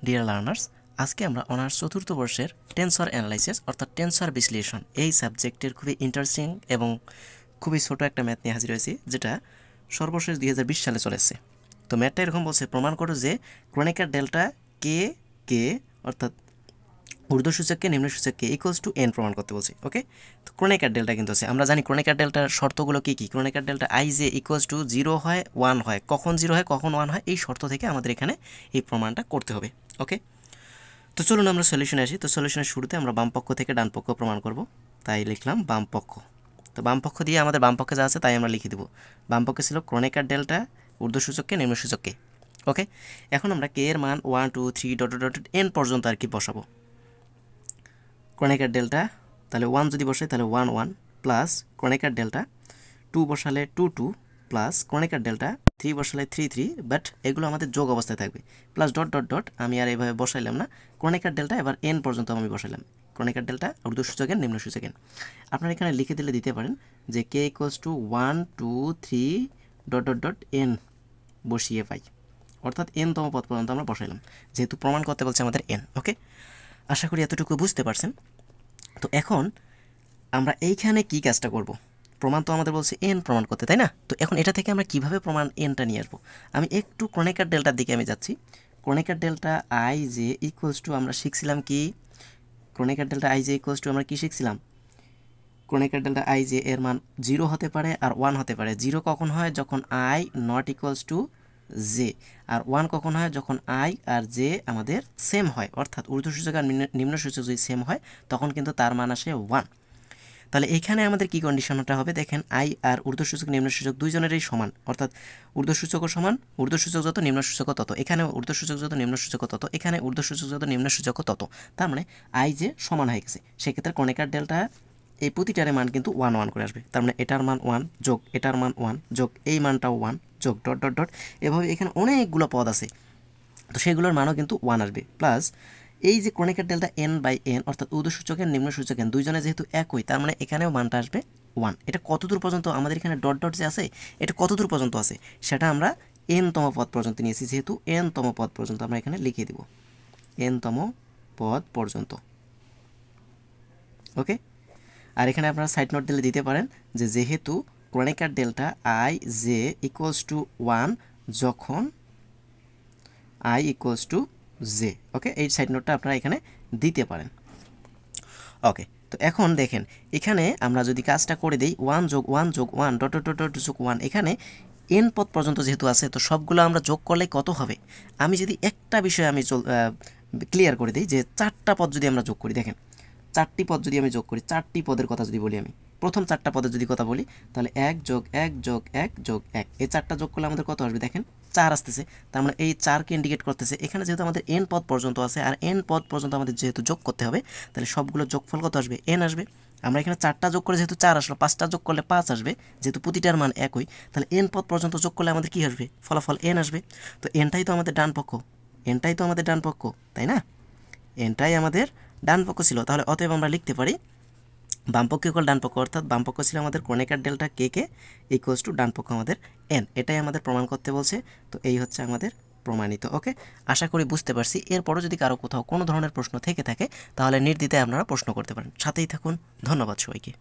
Dear learners, আজকে আমরা honours চতুর্থ বর্ষের টেন্সর অ্যানালাইসিস অর্থাৎ টেন্সর বিশ্লেষণ এই সাবজেক্টের খুবই ইন্টারেস্টিং এবং খুবই ছোট একটা ম্যাথ নিয়ে হাজির হয়েছি, যেটা সর্বশেষ 2020 সালে চলেছে। তো ম্যাথটা এরকম বলছে, প্রমাণ করো যে ক্রনিকার ডেল্টা কে কে অর্থাৎ ঊর্ধ্বসূচক কে নিম্নসূচক কে ইকুয়ালস টু এন প্রমাণ করতে বলছি। ওকে, তো ক্রনিকার ডেল্টা কিন্তু আছে, আমরা জানি ক্রনিকার ডেল্টার শর্তগুলো কী কী। Kronecker delta I J equals to 0 হয় 1 হয়, কখন 0 হয় কখন 1 হয়, এই শর্ত থেকে আমাদের এখানে এই প্রমাণটা করতে হবে। ওকে, তো চলুন আমরা সলিউশনে আসি। তো সলিউশনের শুরুতে আমরা বাম পক্ষ থেকে ডান পক্ষ প্রমাণ করব, তাই লিখলাম বাম পক্ষ। তো বাম পক্ষ দিয়ে আমাদের বাম পক্ষে যা আছে তাই আমরা লিখে দেবো। বাম পক্ষে ছিল ক্রনিকার ডেল্টা ঊর্ধ্বসূচককে নিম্নসূচককে। ওকে, এখন আমরা কে এর মান 1 2 3 ডট ডট এন পর্যন্ত আর কি বসাবো। ক্রনিকার ডেল্টা তাহলে 1 যদি বসাই তাহলে 1 1 প্লাস ক্রনিকার ডেল্টা 2 বসালে 2 2 প্লাস ক্রনিকার ডেল্টা 3 বসালে 3 3, বাট এগুলো আমাদের যোগ অবস্থায় থাকবে, প্লাস ডট ডট ডট আমি আর এইভাবে বসাইলাম না। ক্রনিকার ডেল্টা এবার এন পর্যন্ত আমি বসাইলাম, ক্রনিকার ডেল্টা ঊর্ধ্বসূচক এন নিম্নসূচক এন। আপনারা এখানে লিখে দিলে দিতে পারেন যে K equals to 1 2 3 dot dot dot N বসিয়ে পাই, অর্থাৎ এন তম পদ পর্যন্ত আমরা বসাইলাম, যেহেতু প্রমাণ করতে বলছে আমাদের এন। ওকে, আশা করি এতটুকু বুঝতে পারছেন। তো এখন আমরা এইখানে কি কাজটা করব, প্রমাণ তো আমাদের বলছে এন প্রমাণ করতে, তাই না? তো এখন এটা থেকে আমরা কিভাবে প্রমাণ এনটা নিয়ে আসবো, আমি একটু ক্রনিকার ডেল্টার দিকে আমি যাচ্ছি। ক্রনিকার delta I J equals two আমরা শিখছিলাম কি, ক্রনিকার delta I J equals two আমরা কি শিখছিলাম, ক্রনিকার ডেল্টা আই জে এর মান 0 হতে পারে আর 1 হতে পারে। 0 কখন হয়, যখন I not equals to J, আর 1 কখন হয়, যখন আই আর জে আমাদের সেম হয়, অর্থাৎ ঊর্ধ্বসূচক আর নিম্নসূচক যদি সেম হয় তখন কিন্তু তার মান আসে 1। তাহলে এখানে আমাদের কি কন্ডিশনটা হবে, দেখেন আই আর ঊর্ধ্বসূচক নিম্নসূচক দুইজনেরই সমান, অর্থাৎ ঊর্ধ্বসূচকও সমান, ঊর্ধ্বসূচক যত নিম্নসূচকও তত, এখানে ঊর্ধ্বসূচক যত নিম্নসূচকও তত, এখানে ঊর্ধ্বসূচক যত নিম্নসূচকও তত, তার মানে আই যে সমান হয়ে গেছে। সেক্ষেত্রে ক্রনিকার ডেল্টা এই প্রতিটার মান কিন্তু 1 1 করে আসবে, তার মানে এটার মান 1 যোগ এটার মান 1 যোগ এই মানটাও 1 যোগ ডট ডট ডট, এভাবে এখানে অনেকগুলো পদ আছে, তো সেগুলোর মানও কিন্তু 1 আসবে। প্লাস এই যে Kronecker delta N by N অর্থাৎ ঊর্ধ্বসূচক এন নিম্নসূচক এন দুইজনে যেহেতু একই, তার মানে এখানেও মানটা আসবে 1। এটা কতদূর পর্যন্ত আমাদের এখানে ডট ডট যে আছে এটা কতদূর পর্যন্ত আছে সেটা আমরা এন তম পদ পর্যন্ত নিয়েছি, যেহেতু এন তম পদ পর্যন্ত আমরা এখানে লিখে দেব এন তম পদ পর্যন্ত। ওকে, আর এখানে আপনারা সাইড নোট দিলে দিতে পারেন যে যেহেতু ক্রনিকার delta I J equals to 1 যখন আই ইকুয়ালস টু জে। ওকে, এই সাইড নোটটা আপনারা এখানে দিতে পারেন। ওকে, তো এখন দেখেন এখানে আমরা যদি কাজটা করে দিই 1 যোগ 1 যোগ 1 ডট ডট ডট যোগ 1, এখানে এন পদ পর্যন্ত যেহেতু আছে তো সবগুলো আমরা যোগ করলে কত হবে। আমি যদি একটা বিষয় আমি ক্লিয়ার করে দিই যে 4টা পদ যদি আমরা যোগ করি, দেখেন 4টি পদ যদি আমি যোগ করি, 4টি পদের কথা যদি বলি, আমি প্রথম 4টা পদের যদি কথা বলি তাহলে 1 যোগ 1 যোগ 1 যোগ 1, এই 4টা যোগ করলে আমাদের কত আসবে, দেখেন 4 আসতেছে, তার মানে এই 4কে ইন্ডিকেট করতেছে। এখানে যেহেতু আমাদের এন পদ পর্যন্ত আছে আর এন পদ পর্যন্ত আমাদের যেহেতু যোগ করতে হবে, তাহলে সবগুলো যোগফল কত আসবে, এন আসবে। আমরা এখানে 4টা যোগ করে যেহেতু 4 আসলো, 5টা যোগ করলে 5 আসবে, যেহেতু প্রতিটার মান একই, তাহলে এন পদ পর্যন্ত যোগ করলে আমাদের কী আসবে, ফলাফল এন আসবে। তো এনটাই তো আমাদের ডান পক্ষ, এনটাই তো আমাদের ডান পক্ষ, তাই না? এনটাই আমাদের ডান পক্ষ ছিল, তাহলে অতএব আমরা লিখতে পারি বাম পক্ষ ইকুয়াল ডান পক্ষ, অর্থাৎ বাম পক্ষ ছিল আমাদের Kronecker delta K K equals to ডান পক্ষ আমাদের এন, এটাই আমাদের প্রমাণ করতে বলছে। তো এই হচ্ছে আমাদের প্রমাণিত। ওকে, আশা করি বুঝতে পারছি। এরপরও যদি কারো কোথাও কোনো ধরনের প্রশ্ন থেকে থাকে তাহলে নির্দ্বিধায় আপনারা প্রশ্ন করতে পারেন। সাথেই থাকুন, ধন্যবাদ সবাইকে।